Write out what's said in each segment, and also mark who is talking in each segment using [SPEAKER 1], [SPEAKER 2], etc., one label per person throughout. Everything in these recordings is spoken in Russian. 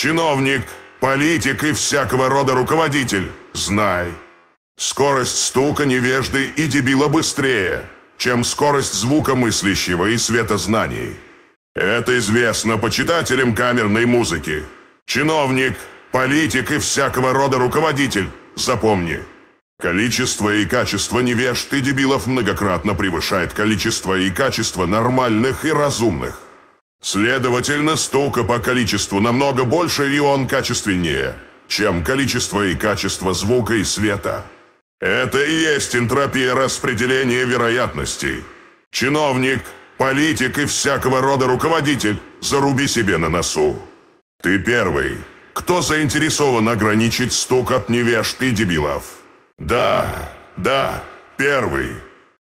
[SPEAKER 1] Чиновник, политик и всякого рода руководитель, знай. Скорость стука невежды и дебила быстрее, чем скорость звука мыслящего и светознаний. Это известно почитателям камерной музыки. Чиновник, политик и всякого рода руководитель, запомни. Количество и качество невежд и дебилов многократно превышает количество и качество нормальных и разумных. Следовательно, стука по количеству намного больше и он качественнее, чем количество и качество звука и света. Это и есть энтропия распределения вероятностей. Чиновник, политик и всякого рода руководитель, заруби себе на носу. Ты первый, кто заинтересован ограничить стук от невежд и дебилов. Да, первый.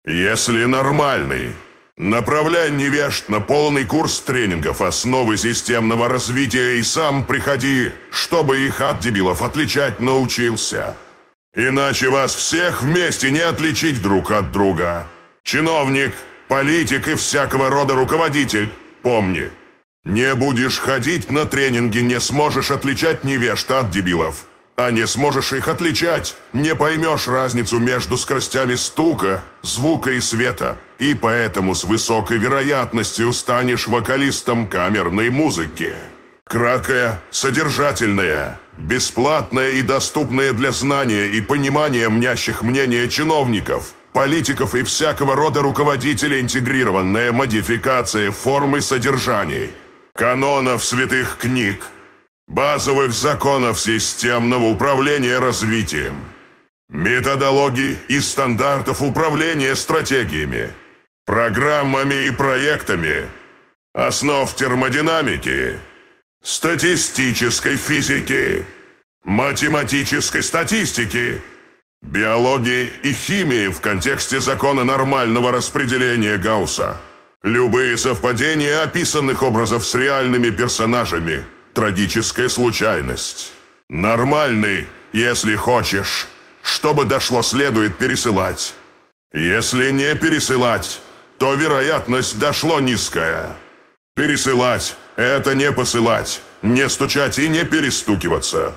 [SPEAKER 1] Если нормальный. Направляй невежд на полный курс тренингов основы системного развития и сам приходи, чтобы их от дебилов отличать научился. Иначе вас всех вместе не отличить друг от друга. Чиновник, политик и всякого рода руководитель, помни, не будешь ходить на тренинги, не сможешь отличать невежд от дебилов. А не сможешь их отличать, не поймешь разницу между скоростями стука, звука и света, и поэтому с высокой вероятностью станешь вокалистом камерной музыки. Краткое, содержательное, бесплатное и доступное для знания и понимания мнящих мнения чиновников, политиков и всякого рода руководителей интегрированная модификация формы содержаний, канонов святых книг, базовых законов системного управления развитием, методологий и стандартов управления стратегиями, программами и проектами, основ термодинамики, статистической физики, математической статистики, биологии и химии в контексте закона нормального распределения Гаусса, любые совпадения описанных образов с реальными персонажами, трагическая случайность. Нормальный, если хочешь. Чтобы дошло, следует пересылать. Если не пересылать, то вероятность дошло низкая. Пересылать – это не посылать, не стучать и не перестукиваться.